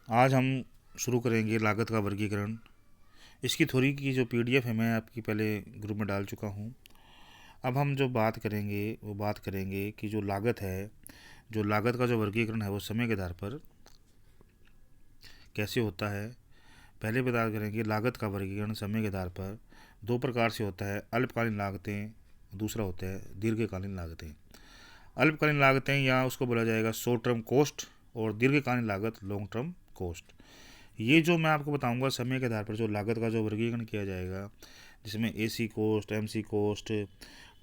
आज हम शुरू करेंगे लागत का वर्गीकरण। इसकी थ्योरी की जो पीडीएफ है मैं आपकी पहले ग्रुप में डाल चुका हूँ। अब हम जो बात करेंगे वो बात करेंगे कि जो लागत है, जो लागत का जो वर्गीकरण है वो समय के आधार पर कैसे होता है। पहले बता करेंगे लागत का वर्गीकरण समय के आधार पर दो प्रकार से होता है, अल्पकालीन लागतें, दूसरा होता है दीर्घकालीन लागतें। अल्पकालीन लागतें या उसको बोला जाएगा शॉर्ट टर्म कॉस्ट, और दीर्घकालीन लागत लॉन्ग टर्म कॉस्ट। ये जो मैं आपको बताऊंगा समय के आधार पर जो लागत का जो वर्गीकरण किया जाएगा, जिसमें AC cost, MC cost,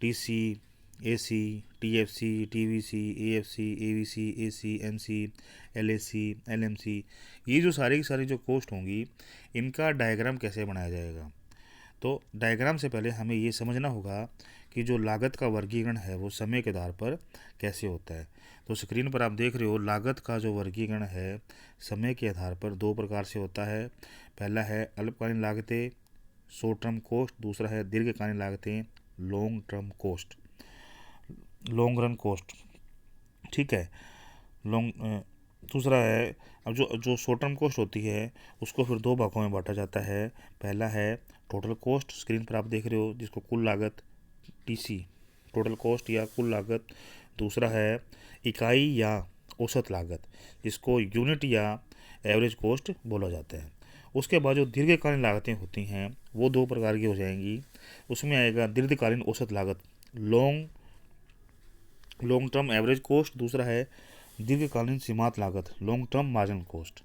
TC, AC, TFC, TVC, AFC, AVC, AC, MC, LAC, LMC, ये जो सारी की सारी जो कोस्ट होंगी, इनका डायग्राम कैसे बनाया जाएगा। तो डायग्राम से पहले हमें ये समझना होगा कि जो लागत का वर्गीकरण है वो समय के आधार पर कैसे होता है। तो स्क्रीन पर आप देख रहे हो लागत का जो वर्गीकरण है समय के आधार पर दो प्रकार से होता है। पहला है अल्पकालीन लागतें, शॉर्ट टर्म कॉस्ट, दूसरा है दीर्घकालीन लागतें, long term cost, long run cost. ठीक है। लॉन्ग दूसरा है, अब जो जो शॉर्ट टर्म कॉस्ट होती है उसको फिर दो भागों में बांटा जाता है। पहला है टोटल कॉस्ट, स्क्रीन पर आप देख रहे हो, जिसको कुल लागत, टीसी, टोटल कॉस्ट या कुल लागत। दूसरा है इकाई या औसत लागत, जिसको यूनिट या एवरेज कॉस्ट बोला जाता है। उसके बाद जो दीर्घकालीन लागतें होती हैं वो दो प्रकार की हो जाएंगी। उसमें आएगा दीर्घकालीन औसत लागत, long long term average cost, दूसरा है दीर्घकालीन सीमांत लागत, लॉन्ग टर्म मार्जिनल कॉस्ट।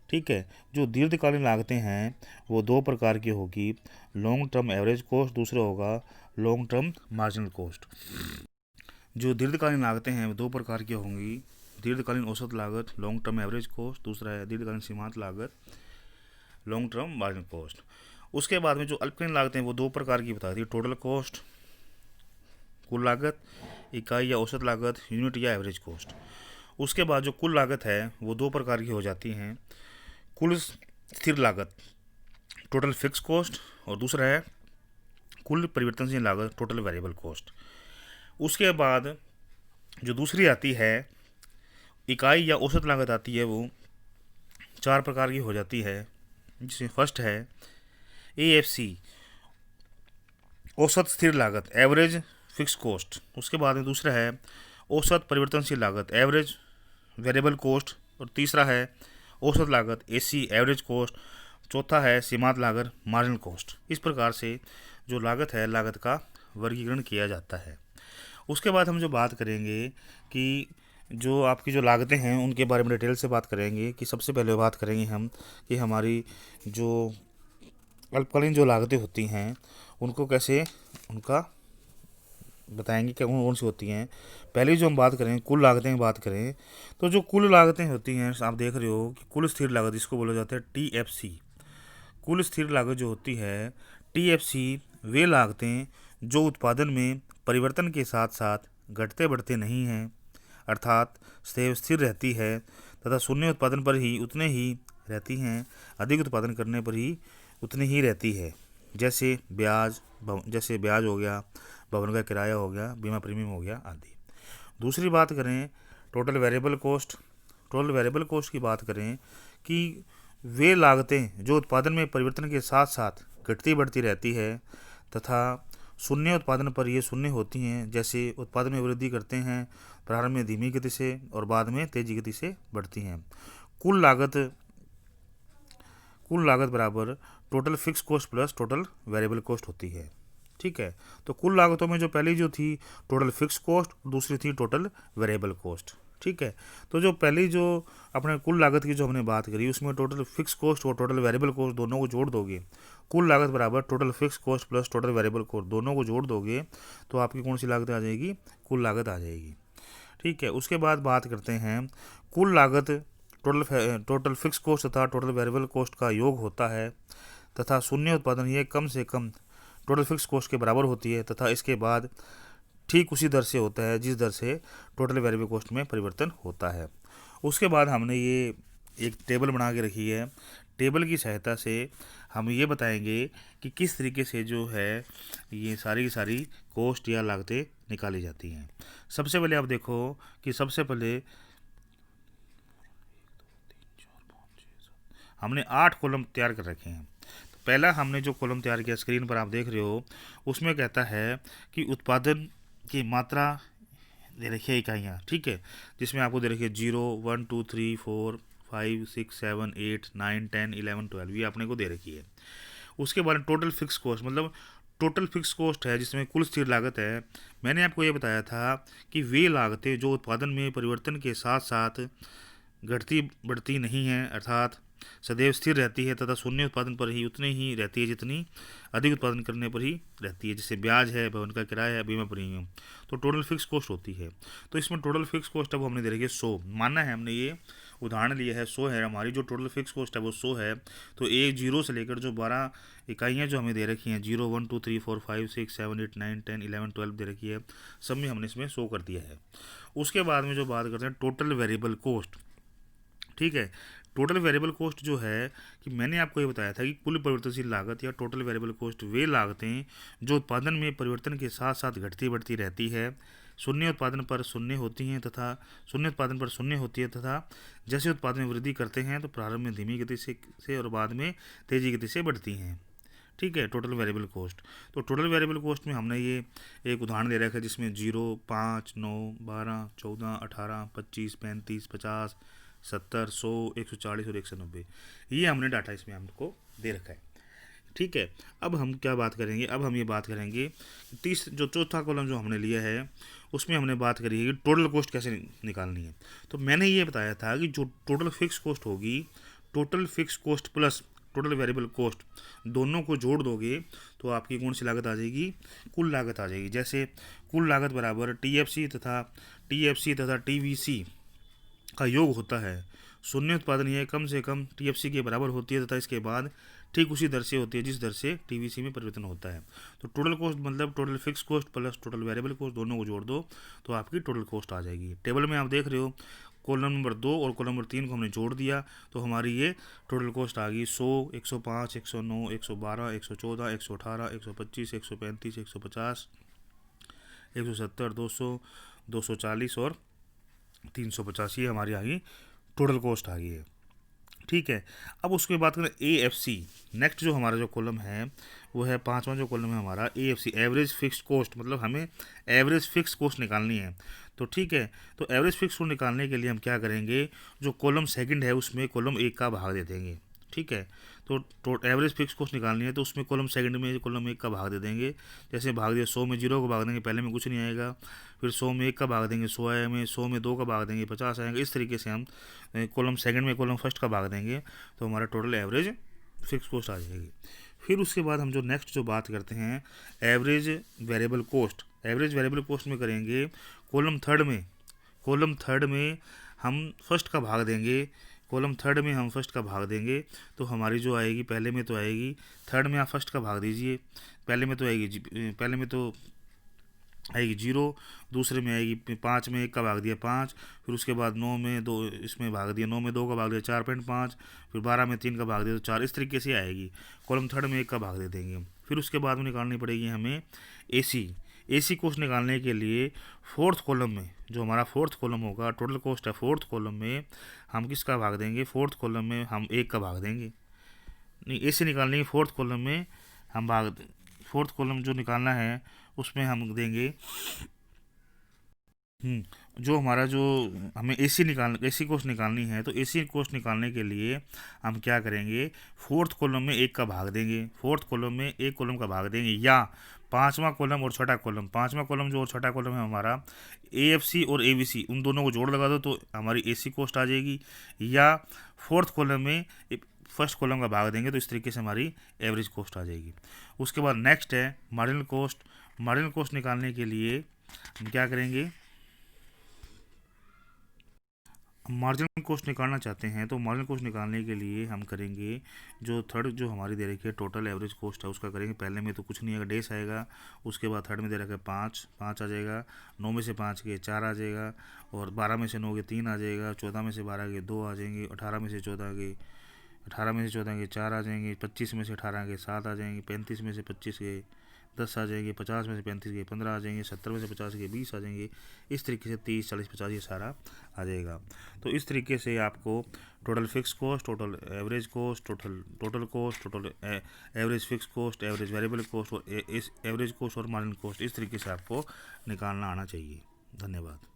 ठीक है। जो दीर्घकालीन लागतें हैं वो दो प्रकार की होगी, लॉन्ग टर्म एवरेज कॉस्ट, दूसरा होगा लॉन्ग टर्म मार्जिनल कॉस्ट। जो दीर्घकालीन लागतें हैं वो दो प्रकार की होंगी, दीर्घकालीन औसत लागत, लॉन्ग टर्म एवरेज कॉस्ट, दूसरा है दीर्घकालीन सीमांत लागत, लॉन्ग टर्म मार्जिनल कॉस्ट। उसके बाद में जो अल्पकालीन लागतें हैं वो दो प्रकार की बता दी, टोटल कॉस्ट, कुल लागत, इकाई या औसत लागत, यूनिट या एवरेज कॉस्ट। उसके बाद जो कुल लागत है वो दो प्रकार की हो जाती हैं, कुल स्थिर लागत, टोटल फिक्स कॉस्ट, और दूसरा है कुल परिवर्तनशील लागत, टोटल वेरिएबल कॉस्ट। उसके बाद जो दूसरी आती है इकाई या औसत लागत आती है, वो चार प्रकार की हो जाती है, जिसमें फर्स्ट है एएफसी, औसत स्थिर लागत, एवरेज फिक्स कॉस्ट। उसके बाद में दूसरा है औसत परिवर्तनशील लागत, एवरेज वेरिएबल कॉस्ट, और तीसरा है औसत लागत, एसी, एवरेज कॉस्ट। चौथा है सीमांत लागत, मार्जिनल कॉस्ट। इस प्रकार से जो लागत है, लागत का वर्गीकरण किया जाता है। उसके बाद हम जो बात करेंगे कि जो आपकी जो लागतें हैं उनके बारे में डिटेल से बात करेंगे। कि सबसे पहले बात करेंगे हम कि हमारी जो अल्पकालीन जो लागतें होती हैं उनको कैसे, उनका बताएंगे क्या कौन कौन सी होती हैं। पहले जो हम बात करें कुल लागतें की बात करें, तो जो कुल लागतें होती हैं आप देख रहे हो कि कुल स्थिर लागत, जिसको बोला जाता है टीएफसी, कुल स्थिर लागत जो होती है टीएफसी, वे लागतें जो उत्पादन में परिवर्तन के साथ साथ घटते बढ़ते नहीं हैं, अर्थात स्थिर रहती है तथा शून्य उत्पादन पर ही उतने ही रहती हैं, अधिक उत्पादन करने पर ही उतनी ही रहती है। जैसे ब्याज हो गया, भवन का किराया हो गया, बीमा प्रीमियम हो गया आदि। दूसरी बात करें total variable cost, total variable cost की बात करें कि वे लागतें जो उत्पादन में परिवर्तन के साथ साथ घटती बढ़ती रहती है तथा शून्य उत्पादन पर ये शून्य होती हैं। जैसे उत्पादन में वृद्धि करते हैं प्रारंभ में धीमी गति से और बाद में तेजी गति से बढ़ती हैं। कुल लागत, कुल लागत बराबर total fix cost plus total variable cost होती है। ठीक है। तो कुल लागतों में जो पहली जो थी टोटल फिक्स कॉस्ट, दूसरी थी टोटल वेरिएबल कॉस्ट। ठीक है। तो जो पहली जो अपने कुल लागत की जो हमने बात करी उसमें टोटल फिक्स कॉस्ट और टोटल वेरिएबल कॉस्ट दोनों को जोड़ दोगे, कुल लागत बराबर total fix cost plus total variable cost दोनों को जोड़ दोगे तो आपकी कौन सी लागत आ जाएगी, कुल लागत आ जाएगी। ठीक है। उसके बाद बात करते हैं कुल लागत, टोटल फिक्स कॉस्ट तथा टोटल वेरिएबल कॉस्ट का योग होता है तथा शून्य उत्पादन ये कम से कम टोटल फिक्स कॉस्ट के बराबर होती है तथा इसके बाद ठीक उसी दर से होता है जिस दर से टोटल वेरिएबल कॉस्ट में परिवर्तन होता है। उसके बाद हमने ये एक टेबल बना के रखी है। टेबल की सहायता से हम ये बताएंगे कि किस तरीके से जो है ये सारी की सारी कॉस्ट या लागतें निकाली जाती हैं। सबसे पहले आप देखो कि सबसे पहले हमने 8 कॉलम तैयार कर रखे हैं। तो पहला हमने जो कॉलम तैयार किया स्क्रीन पर आप देख रहे हो, उसमें कहता है कि उत्पादन की मात्रा दे रखी है इकाइयाँ, ठीक है, जिसमें आपको दे रखी है 0 1 2 3 4 5 6 7 8 9 10 11 12, ये आपने को दे रखी है। उसके बाद टोटल फिक्स कॉस्ट, मतलब टोटल फिक्स कॉस्ट है जिसमें कुल स्थिर लागत है। मैंने आपको ये बताया था कि वे लागतें जो उत्पादन में परिवर्तन के साथ साथ घटती बढ़ती नहीं है, अर्थात सदैव स्थिर रहती है तथा शून्य उत्पादन पर ही उतनी ही रहती है जितनी अधिक उत्पादन करने पर ही रहती है, जैसे ब्याज है, भवन का किराया है, बीमा प्रीमियम, तो टोटल फिक्स कॉस्ट होती है। तो इसमें टोटल फिक्स कॉस्ट अब हमने दे रखी है 100, मानना है हमने ये उदाहरण लिया है 100 है हमारी जो टोटल फिक्स कॉस्ट है वो 100 है। तो एक जीरो से लेकर जो 12 इकाइयाँ जो हमें दे रखी हैं 0 1 2 3 4 5 6 7 8 9 10 11 12 दे रखी है, सब में हमने इसमें 100 कर दिया है। उसके बाद में जो बात करते हैं टोटल वेरिएबल कॉस्ट, ठीक है, टोटल वेरिएबल कॉस्ट जो है कि मैंने आपको ये बताया था कि कुल परिवर्तनशील लागत या टोटल वेरिएबल कॉस्ट वे लागतें जो उत्पादन में परिवर्तन के साथ साथ घटती बढ़ती रहती है, शून्य उत्पादन पर शून्य होती हैं तथा शून्य उत्पादन पर शून्य होती है तथा जैसे उत्पादन में वृद्धि करते हैं तो प्रारंभ में धीमी गति से और बाद में तेजी गति से बढ़ती हैं, ठीक है, टोटल वेरिएबल कॉस्ट। तो टोटल वेरिएबल कॉस्ट में हमने ये एक उदाहरण दे रखा है जिसमें 0 5 9 12 14 18 25 35 50 70 100 140 और 190, ये हमने डाटा इसमें हमको दे रखा है, ठीक है। अब हम क्या बात करेंगे, अब हम ये बात करेंगे जो चौथा कॉलम जो हमने लिया है उसमें हमने बात करी है कि टोटल कॉस्ट कैसे निकालनी है। तो मैंने ये बताया था कि जो टोटल फिक्स कॉस्ट होगी, total fix cost plus total variable cost दोनों को जोड़ दोगे तो आपकी कौन सी लागत आ जाएगी, कुल लागत आ जाएगी। जैसे कुल लागत बराबर टीएफसी तथा टीवीसी का योग होता है। शून्य उत्पादन यह कम से कम टीएफसी के बराबर होती है तथा इसके बाद ठीक उसी दर से होती है जिस दर से टीवीसी में परिवर्तन होता है। तो टोटल कॉस्ट मतलब total fix cost plus total variable cost दोनों को जोड़ दो तो आपकी टोटल कॉस्ट आ जाएगी। टेबल में आप देख रहे हो कॉलम नंबर 2 और कॉलम नंबर 3 को हमने जोड़ दिया तो हमारी ये टोटल कॉस्ट आ गई 100 105 109 112 114 118 125 135 150 170 200 240 और 350, ये हमारी आ गई टोटल कॉस्ट आ गई है, ठीक है। अब उसके बाद करें AFC, नेक्स्ट जो हमारा जो कॉलम है वो है पांचवा जो कॉलम है हमारा AFC, एवरेज फिक्स कॉस्ट, मतलब हमें एवरेज फिक्स कॉस्ट निकालनी है। तो ठीक है, तो एवरेज फिक्स कॉस्ट निकालने के लिए हम क्या करेंगे, जो कॉलम सेकंड है उसमें कॉलम 1 का भाग दे देंगे, ठीक है। तो एवरेज फिक्स कॉस्ट निकालनी है तो उसमें कॉलम सेकंड में कॉलम 1 का भाग दे देंगे। जैसे भाग दिया 100 में 0 को भाग देंगे, पहले में कुछ नहीं आएगा, फिर 100 में 1 का भाग देंगे 100 आए में, 100 में 2 का भाग देंगे 50 आएंगे। इस तरीके से हम कॉलम सेकंड में कॉलम फर्स्ट का भाग देंगे तो हमारा टोटल एवरेज फिक्स कॉस्ट आ जाएगी। फिर उसके बाद हम जो नेक्स्ट जो बात करते हैं average variable cost, average variable cost में करेंगे कॉलम थर्ड में हम फर्स्ट का भाग देंगे, कॉलम थर्ड में हम फर्स्ट का भाग देंगे तो हमारी जो आएगी, पहले में तो आएगी, थर्ड में आप फर्स्ट का भाग दीजिए, पहले में तो आएगी 0, दूसरे में आएगी 5 में 1 का भाग दिया 5, फिर उसके बाद 9 में 2 इसमें भाग दिया, 9 में 2 का भाग दिया 4.5, फिर 12 में 3 का भाग दिया तो 4, इस तरीके से आएगी। कॉलम थर्ड में 1 का भाग दे देंगे। फिर उसके बाद में निकालनी पड़ेगी हमें एसी कॉस्ट निकालने के लिए फोर्थ कॉलम में जो हमारा फोर्थ कॉलम होगा, टोटल कॉस्ट है, फोर्थ कॉलम में हम किसका भाग देंगे, फोर्थ कॉलम में हम 1 का भाग देंगे, नहीं एसी निकालने की फोर्थ कॉलम में हम फोर्थ कॉलम जो निकालना है उसमें हम देंगे जो हमारा जो हमें एसी कॉस्ट निकालनी है तो एसी कॉस्ट निकालने के लिए हम क्या करेंगे, फोर्थ कॉलम में 1 का भाग देंगे, फोर्थ कॉलम में 1 कॉलम का भाग देंगे, या पांचवा कॉलम और छठा कॉलम, पांचवा कॉलम जो और छठा कॉलम है हमारा AFC और AVC, उन दोनों को जोड़ लगा दो तो हमारी एसी कॉस्ट आ जाएगी, या फोर्थ कॉलम में फर्स्ट कॉलम का भाग देंगे तो इस तरीके से हमारी एवरेज कॉस्ट आ जाएगी। उसके बाद नेक्स्ट है मार्जिनल कॉस्ट। मार्जिनल कॉस्ट निकालने के लिए हम क्या करेंगे, मार्जिनल कॉस्ट निकालना चाहते हैं तो मार्जिनल कॉस्ट निकालने के लिए हम करेंगे जो थर्ड जो हमारी दे रखी है टोटल एवरेज कॉस्ट है उसका करेंगे, पहले में तो कुछ नहीं आएगा, डेस आएगा, उसके बाद थर्ड में दे रखा है 5 आ जाएगा, 9 में से 5 के 4 आ जाएगा, और 12 में से 9 के 3 आ जाएगा, 14 में से 12 के 2 आ जाएंगे, 18 में से 14 के 4 आ जाएंगे, 25 में से 18 के 7 आ जाएंगे, 35 में से 25 के 10 आ जाएंगे, 50 में से 35 के 15 आ जाएंगे, 70 में से 50 के 20 आ जाएंगे। इस तरीके से 30, 40, 50 ये सारा आ जाएगा। तो इस तरीके से आपको total fix cost, total average cost, total cost, total average fix cost, average variable cost और इस एवरेज कॉस्ट और मार्जिनल कॉस्ट इस तरीके से आपको निकालना आना चाहिए। धन्यवाद।